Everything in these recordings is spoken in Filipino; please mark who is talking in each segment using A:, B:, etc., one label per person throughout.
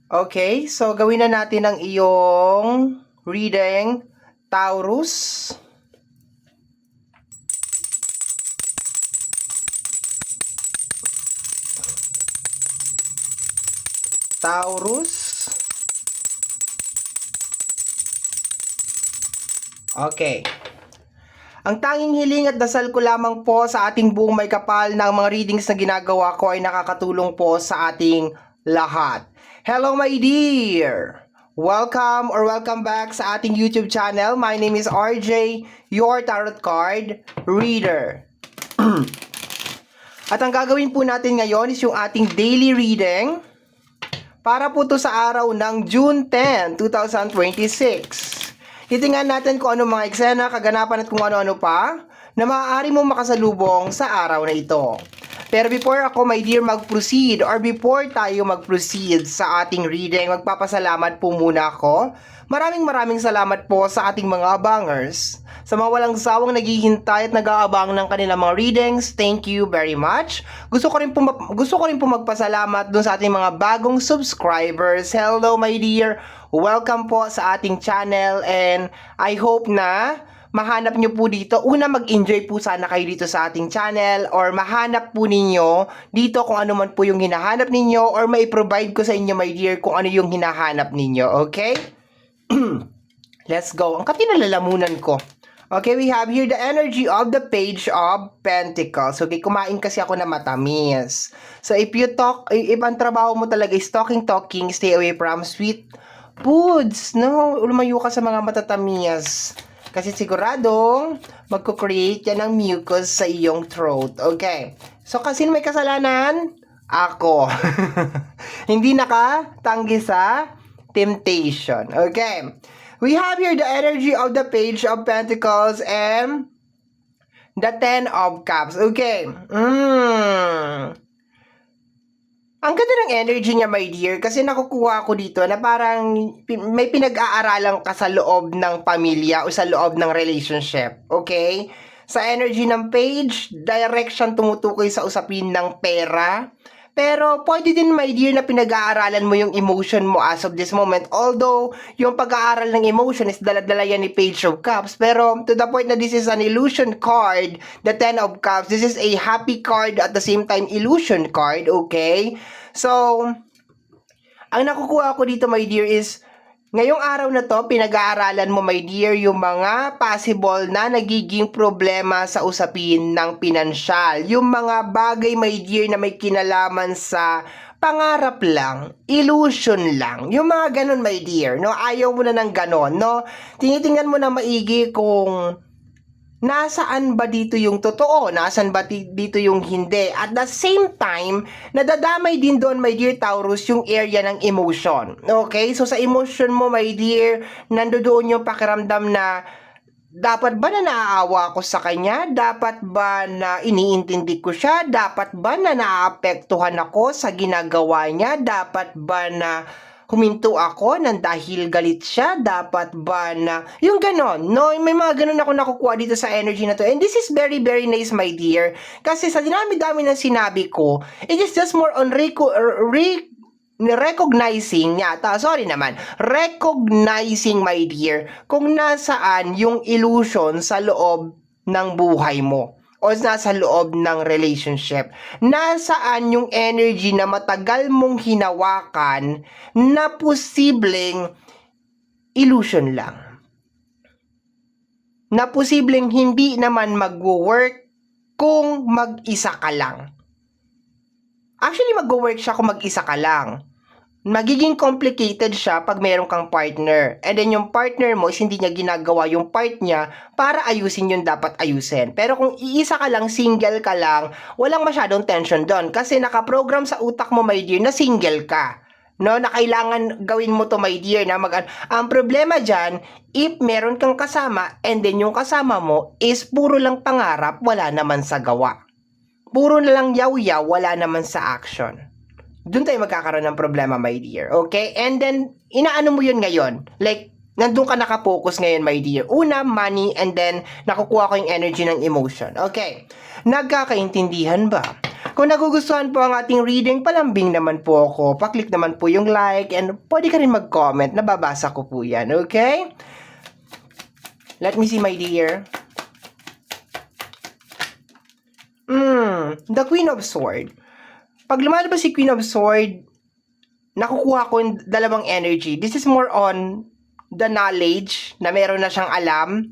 A: Okay, so gawin na natin ang iyong reading, Taurus. Taurus. Okay. Ang tanging hiling at dasal ko lamang po sa ating buong may kapal ng mga readings na ginagawa ko ay nakakatulong po sa ating lahat. Hello my dear! Welcome back sa ating YouTube channel. My name is RJ, your tarot card reader. At ang gagawin po natin ngayon is yung ating daily reading para po to sa araw ng June 10, 2026. Titingnan natin kung ano mga eksena, kaganapan at kung ano-ano pa na maaari mong makasalubong sa araw na ito. Pero before ako, my dear, mag-proceed or before tayo mag-proceed sa ating reading, magpapasalamat po muna ako. Maraming salamat po sa ating mga abangers. Sa mga walang sawang naghihintay at nag-aabang ng kanilang mga readings, thank you very much. Gusto ko rin po magpasalamat dun sa ating mga bagong subscribers. Hello my dear, welcome po sa ating channel and I hope na mahanap nyo po dito. Una, mag-enjoy po sana kayo dito sa ating channel or mahanap po ninyo dito kung ano man po yung hinahanap ninyo or mai-provide ko sa inyo my dear kung ano yung hinahanap ninyo. Okay? Let's go. Ang katinalalamunan ko. Okay, we have here the energy of the Page of Pentacles. Okay, kumain kasi ako na matamis. So, if ang trabaho mo talaga is talking, stay away from sweet foods. No, lumayo ka sa mga matatamis. Kasi siguradong magko-create yan ng mucus sa iyong throat. Okay. So, kasi may kasalanan? Ako. Hindi nakatanggi sa temptation. Okay. We have here the energy of the Page of Pentacles and the Ten of Cups. Okay. Ang ganda ng energy niya, my dear, kasi nakukuha ko dito na parang may pinag-aaralan ka sa loob ng pamilya o sa loob ng relationship. Okay? Sa energy ng Page, direction tumutukoy sa usapin ng pera. Pero pwede din, my dear, na pinag-aaralan mo yung emotion mo as of this moment. Although, yung pag-aaral ng emotion is dala-dala yan ni Page of Cups. Pero to the point na this is an illusion card, the Ten of Cups, this is a happy card at the same time illusion card, okay? So, ang nakukuha ko dito, my dear, is ngayong araw na to, pinag-aaralan mo, my dear, yung mga possible na nagiging problema sa usapin ng pinansyal. Yung mga bagay, my dear, na may kinalaman sa pangarap lang, illusion lang. Yung mga ganon, my dear, no? Ayaw mo na ng ganon, no? Tinitingnan mo na maigi kung nasaan ba dito yung totoo? Nasaan ba dito yung hindi? At the same time, nadadamay din doon, my dear Taurus, yung area ng emotion. Okay? So, sa emotion mo, my dear, nandoon yung pakiramdam na dapat ba na naaawa ko sa kanya? Dapat ba na iniintindi ko siya? Dapat ba na naapektuhan ako sa ginagawa niya? Dapat ba na huminto ako nang dahil galit siya? Dapat ba na yung ganon, no? May mga ganon ako nakukuha dito sa energy na to, and this is very nice, my dear, kasi sa dinami-dami ng sinabi ko, it is just more on recognizing, my dear, kung nasaan yung illusion sa loob ng buhay mo o nasa loob ng relationship. Nasaan yung energy na matagal mong hinawakan na posibleng illusion lang. Na posibleng hindi naman mag-work kung mag-isa ka lang. Actually, mag-work siya kung mag-isa ka lang. Magiging complicated siya pag meron kang partner. And then yung partner mo is hindi niya ginagawa yung part niya para ayusin yung dapat ayusin. Pero kung iisa ka lang, single ka lang, walang masyadong tension doon. Kasi nakaprogram sa utak mo, my dear, na single ka. No, na kailangan gawin mo to, my dear, na ang problema dyan, if meron kang kasama and then yung kasama mo is puro lang pangarap, wala naman sa gawa. Puro na lang yaw-yaw, wala naman sa action. Doon tayo magkakaroon ng problema, my dear. Okay? And then, inaano mo yun ngayon? Like, nandun ka nakapokus ngayon, my dear. Una, money, and then, nakukuha ko yung energy ng emotion. Okay. Nagkakaintindihan ba? Kung nagugustuhan po ang ating reading, palambing naman po ako. Paklik naman po yung like and pwede ka rin mag-comment. Nababasa ko po yan, okay? Let me see, my dear. The Queen of Sword. Pag lumalabas si Queen of Sword, nakukuha ko yung dalawang energy. This is more on the knowledge na meron na siyang alam.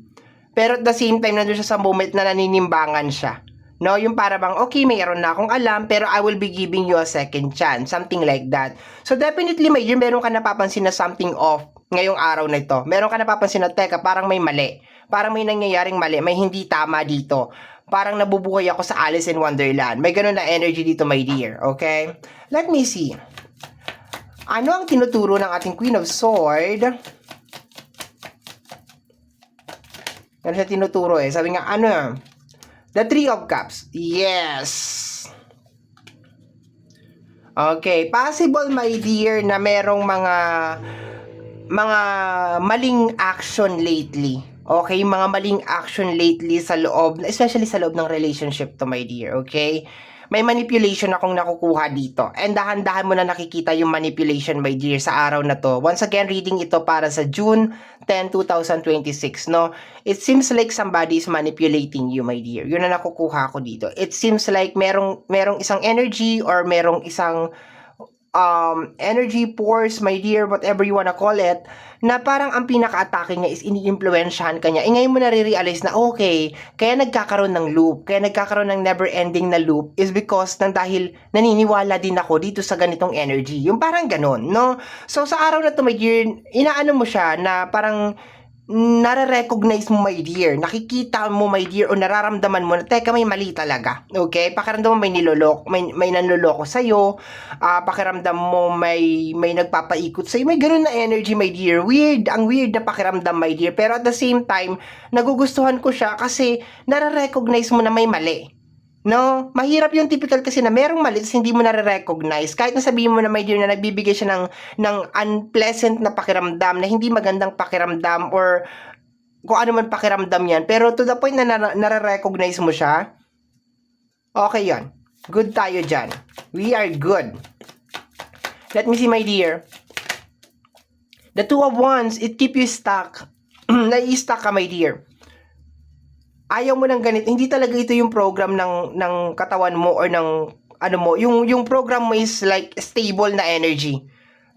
A: Pero at the same time, nandun siya sa moment na naninimbangan siya. No, yung para bang, okay, mayroon na akong alam, pero I will be giving you a second chance. Something like that. So definitely, may meron ka napapansin na something off ngayong araw na ito. Meron ka napapansin na, teka, parang may mali. Parang may nangyayaring mali. May hindi tama dito. Parang nabubuhay ako sa Alice in Wonderland. May ganun na energy dito, my dear. Okay? Let me see. Ano ang tinuturo ng ating Queen of Sword? Ano siya tinuturo eh? Sabi nga, ano? The Three of Cups. Yes. Okay. Possible, my dear, na merong mga maling action lately. Okay? Mga maling action lately sa loob, especially sa loob ng relationship to, my dear. Okay? May manipulation akong nakukuha dito. And dahan-dahan mo na nakikita yung manipulation, my dear, sa araw na to. Once again, reading ito para sa June 10, 2026, no? It seems like somebody is manipulating you, my dear. Yun na nakukuha ko dito. It seems like merong isang energy or merong isang energy force, my dear, whatever you wanna call it, na parang ang pinaka-atake niya is ini-influensyahan ka niya. Ngayon mo nare-realize na okay, kaya nagkakaroon ng loop, kaya nagkakaroon ng never-ending na loop is because dahil naniniwala din ako dito sa ganitong energy. Yung parang ganon, no? So sa araw na to, my dear, inaano mo siya na parang nare-recognize mo, my dear. Nakikita mo, my dear, o nararamdaman mo na, teka, may mali talaga. Okay? Pakiramdam mo may niloloko, may nanloloko sa'yo. Pakiramdam mo may nagpapaikot sa'yo. May ganun na energy, my dear. Weird. Ang weird na pakiramdam, my dear. Pero at the same time, nagugustuhan ko siya kasi nare-recognize mo na may mali. No, mahirap yung typical kasi na merong mali hindi mo nare-recognize. Kahit na sabihin mo na, my dear, na nagbibigay siya ng unpleasant na pakiramdam, na hindi magandang pakiramdam or kung ano man pakiramdam yan. Pero to the point na nare-recognize mo siya, okay yon. Good tayo dyan. We are good. Let me see, my dear. The Two of Wands, it keep you stuck. Nai-stuck ka, my dear. Ayaw mo ng ganito, hindi talaga ito yung program ng katawan mo or ng ano mo, yung program mo is like stable na energy.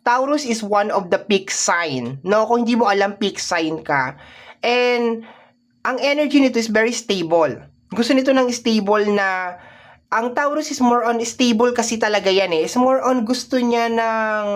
A: Taurus is one of the peak sign, no? Kung hindi mo alam, peak sign ka. And ang energy nito is very stable. Gusto nito ng stable na, ang Taurus is more on stable kasi talaga yan eh. It's more on gusto niya ng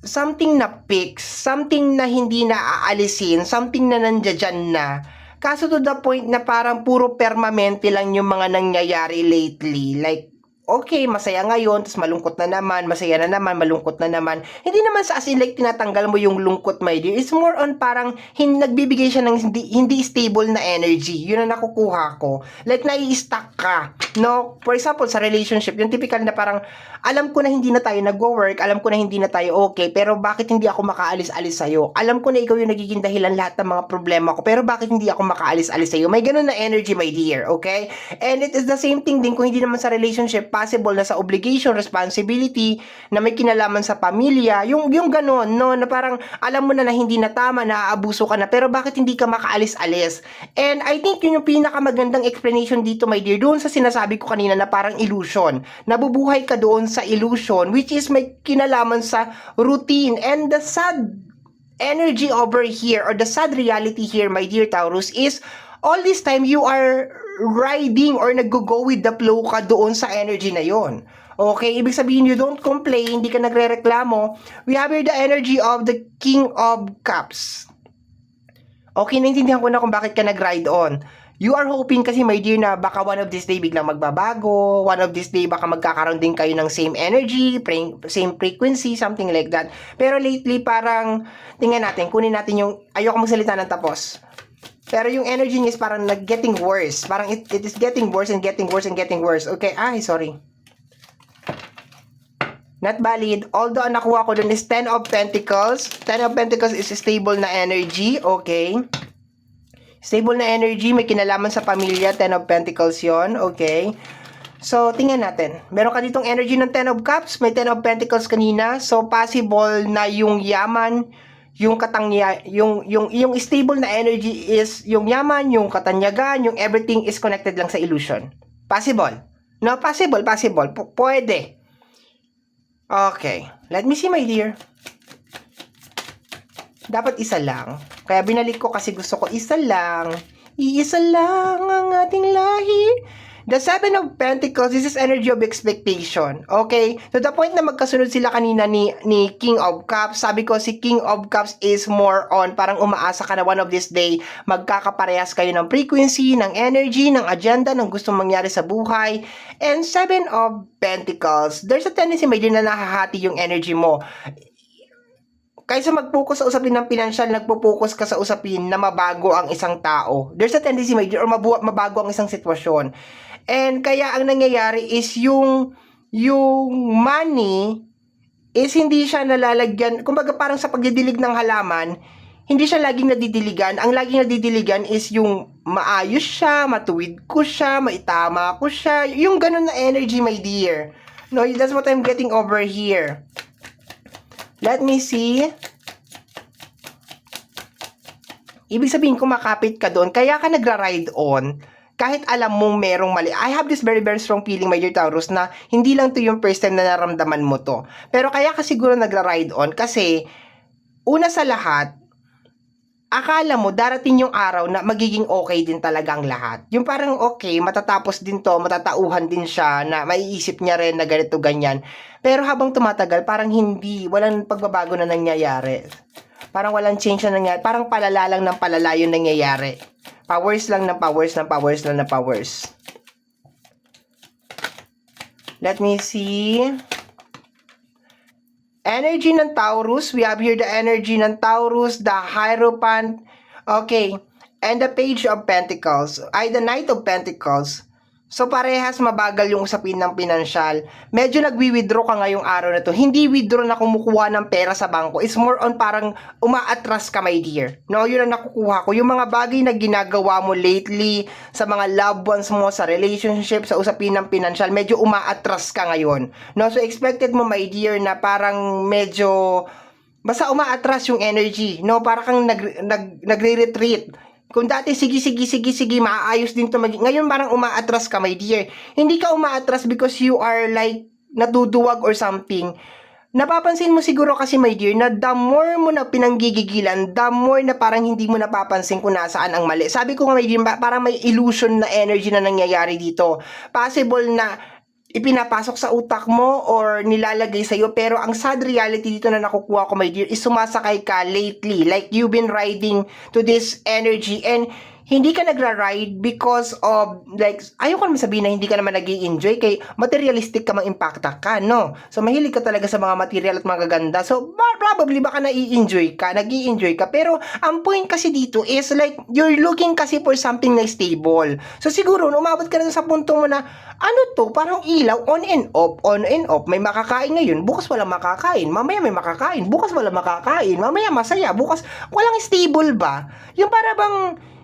A: something na fix, something na hindi na aalisin, something na nandiyan na. Kaso to the point na parang puro permanente lang yung mga nangyayari lately. Like, okay, masaya ngayon, tapos malungkot na naman, masaya na naman, malungkot na naman. Hindi naman sa as in like tinatanggal mo yung lungkot, my dear. It's more on parang nagbibigay siya ng hindi stable na energy. Yun ang nakukuha ko. Like, nai-stuck ka. No? For example, sa relationship, yung typical na parang, alam ko na hindi na tayo nagwo-work, alam ko na hindi na tayo okay, pero bakit hindi ako makaalis-alis sa'yo? Alam ko na ikaw yung nagiging dahilan lahat ng mga problema ko, pero bakit hindi ako makaalis-alis sa'yo? May ganun na energy, my dear, okay? And it is the same thing din kung hindi naman sa relationship, possible na sa obligation, responsibility, na may kinalaman sa pamilya, yung ganun, no? Na parang alam mo na hindi na tama, naaabuso ka na, pero bakit hindi ka makaalis-alis? And I think yun yung pinakamagandang explanation dito, my dear, doon sa sinasabi ko kanina na parang illusion. Nabubuhay ka doon sa illusion, which is may kinalaman sa routine. And the sad energy over here, or the sad reality here, my dear Taurus, is all this time you are riding or nag-go with the flow ka doon sa energy na yon. Okay, ibig sabihin you don't complain, hindi ka nagre-reklamo. We have here the energy of the King of Cups. Okay, naintindihan ko na kung bakit ka nag-ride on. You are hoping kasi, my dear, na baka one of this day biglang magbabago, one of this day baka magkakaroon din kayo ng same energy, same frequency, something like that. Pero lately parang, tingnan natin, kunin natin yung, ayoko magsalita ng tapos. Pero yung energy niya is parang getting worse. Parang it is getting worse and getting worse and getting worse. Okay, sorry. Not valid. Although ang nakuha ko dun is 10 of Pentacles. 10 of Pentacles is stable na energy. Okay. Stable na energy. May kinalaman sa pamilya. 10 of Pentacles yon. Okay. So, tingnan natin. Meron ka ditong energy ng Ten of Cups, may Ten of Pentacles kanina. So, possible na yung yaman, yung yung stable na energy is yung yaman, yung katanyagan, yung everything is connected lang sa illusion. Possible. No, possible. Pwede. Okay. Let me see, my dear. Dapat isa lang. Kaya binalik ko kasi gusto ko isa lang. Iisa lang ang ating lahi. The Seven of Pentacles, this is energy of expectation. Okay? To the point na magkasunod sila kanina ni King of Cups. Sabi ko, si King of Cups is more on, parang umaasa ka na one of this day, magkakaparehas kayo ng frequency, ng energy, ng agenda, ng gustong mangyari sa buhay. And Seven of Pentacles, there's a tendency, may din na nahahati yung energy mo. Kaysa mag-focus sa usapin ng pinansyal, nagpo-focus ka sa usapin na mabago ang isang tao. There's a tendency, or mabago ang isang sitwasyon. And kaya ang nangyayari is yung money is hindi siya nalalagyan, kumbaga parang sa pagdidilig ng halaman, hindi siya laging nadidiligan. Ang laging nadidiligan is yung maayos siya, matuwid ko siya, maitama ko siya. Yung ganun na energy, my dear. No, that's what I'm getting over here. Let me see. Ibig sabihin, kumakapit ka doon, kaya ka nagra-ride on, kahit alam mong merong mali. I have this very, very strong feeling, my dear Taurus, na hindi lang to yung first time na naramdaman mo to. Pero kaya ka siguro nagra-ride on, kasi, una sa lahat, akala mo, darating yung araw na magiging okay din talagang lahat. Yung parang okay, matatapos din to, matatauhan din siya, na maiisip niya rin na ganito, ganyan. Pero habang tumatagal, parang hindi, walang pagbabago na nangyayari. Parang walang change na nangyayari. Parang palala lang ng palala yung nangyayari. Powers lang ng powers ng powers lang ng powers. Let me see. Energy ng Taurus. We have here the energy ng Taurus, the Hierophant. Okay. And the Page of Pentacles. Ay, the Knight of Pentacles. So, parehas mabagal yung usapin ng pinansyal. Medyo nagwi-withdraw ka ngayong araw na to. Hindi withdraw na kumukuha ng pera sa bangko. It's more on parang umaatras ka, my dear. No, yun ang nakukuha ko. Yung mga bagay na ginagawa mo lately, sa mga loved ones mo, sa relationship, sa usapin ng pinansyal, medyo umaatras ka ngayon. No, so expected mo, my dear, na parang medyo basta umaatras yung energy. No, parang kang nagre-retreat. Kung dati, sige, maaayos din to maging. Ngayon, parang umaatras ka, my dear. Hindi ka umaatras because you are like, natuduwag or something. Napapansin mo siguro kasi, my dear, na the more mo na pinanggigigilan, the more na parang hindi mo napapansin kung nasaan ang mali. Sabi ko nga, my dear, parang may illusion na energy na nangyayari dito. Possible na ipinapasok sa utak mo or nilalagay sa'yo, pero ang sad reality dito na nakukuha ko, my dear, is sumasakay ka lately, like you've been riding to this energy, and hindi ka nagra-ride because of, like, ayoko naman sabihin na hindi ka naman nag-i-enjoy, kay materialistic ka, mang-impacta ka, no? So, mahilig ka talaga sa mga material at mga ganda. So, probably baka nag-i-enjoy ka, pero ang point kasi dito is like, you're looking kasi for something na stable. So, siguro, umabot ka na sa punto mo na, ano to, parang ilaw, on and off, may makakain ngayon, bukas walang makakain, mamaya may makakain, bukas walang makakain, mamaya masaya, bukas walang stable ba? Yung para bang,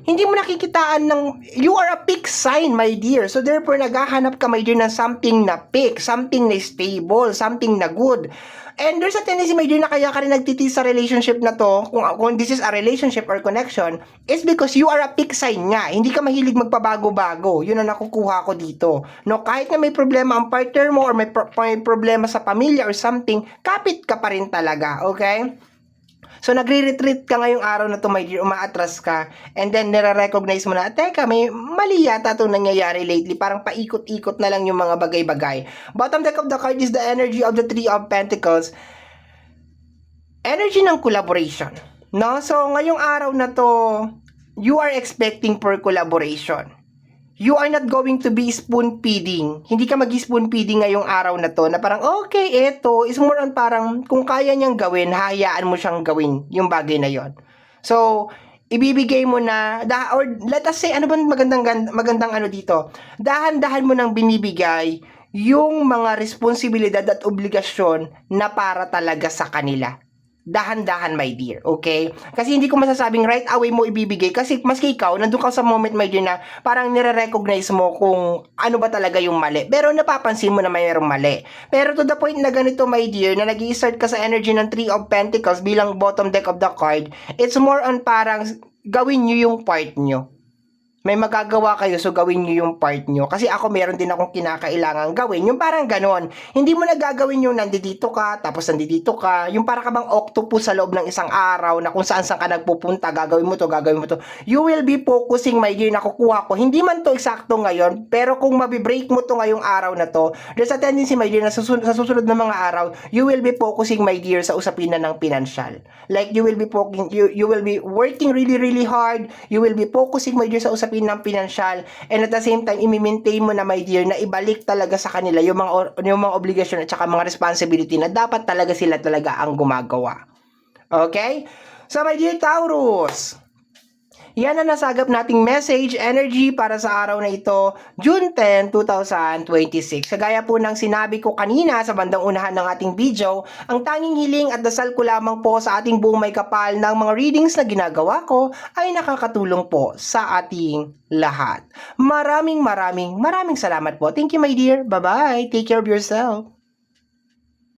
A: hindi mo nakikitaan ng, you are a peak sign, my dear. So therefore, naghahanap ka, my dear, ng something na peak, something na stable, something na good. And there's a tendency, my dear, na kaya ka rin nagtitis sa relationship na to, kung this is a relationship or connection, is because you are a peak sign nga. Hindi ka mahilig magpabago-bago. Yun ang nakukuha ko dito. No, kahit na may problema ang partner mo or may problema sa pamilya or something, kapit ka pa rin talaga, okay? So, nagre-retreat ka ngayong araw na to, my dear, umaatras ka, and then nire-recognize mo na, teka, may mali yata itong nangyayari lately, parang paikot-ikot na lang yung mga bagay-bagay. Bottom deck of the card is the energy of the Three of Pentacles. Energy ng collaboration. No? So, ngayong araw na to, you are expecting for collaboration. You are not going to be spoon-feeding. Hindi ka mag-spoon-feeding ngayong araw na to, na parang, okay, eto, is more on parang, kung kaya niyang gawin, hayaan mo siyang gawin, yung bagay na yon. So, ibibigay mo na, or let us say, ano ba magandang ano dito? Dahan-dahan mo nang binibigay yung mga responsibilidad at obligasyon na para talaga sa kanila. dahan-dahan, my dear, okay? Kasi hindi ko masasabing right away mo ibibigay kasi maski ikaw, nandun ka sa moment, my dear, na parang nire-recognize mo kung ano ba talaga yung mali. Pero napapansin mo na mayroong mali. Pero to the point na ganito, my dear, na nag-i-start ka sa energy ng Three of Pentacles bilang bottom deck of the card, it's more on parang gawin nyo yung part nyo. May magagawa kayo, so gawin nyo yung part nyo. Kasi ako, meron din akong kinakailangan gawin. Yung parang ganon. Hindi mo na gagawin yung nandito ka, tapos nandito ka. Yung para ka bang octopus sa loob ng isang araw na kung saan ka nagpupunta, gagawin mo to, gagawin mo to. You will be focusing, my dear, na kukuha ko. Hindi man to eksakto ngayon, pero kung mabibreak mo to ngayong araw na to, there's a tendency, my dear, na sa susunod na mga araw, you will be focusing, my dear, sa usapin na ng pinansyal. Like, you will be working really, really hard. You will be focusing, my dear, sa usapin ng pinansyal, and at the same time i-maintain mo na, my dear, na ibalik talaga sa kanila yung mga obligasyon at saka mga responsibility na dapat talaga sila talaga ang gumagawa. Okay? So, my dear Taurus, yan ang nasagap nating message, energy para sa araw na ito, June 10, 2026. Kagaya po ng sinabi ko kanina sa bandang unahan ng ating video, ang tanging hiling at dasal ko lamang po sa ating buong may kapal ng mga readings na ginagawa ko ay nakakatulong po sa ating lahat. Maraming salamat po. Thank you, my dear. Bye-bye. Take care of yourself.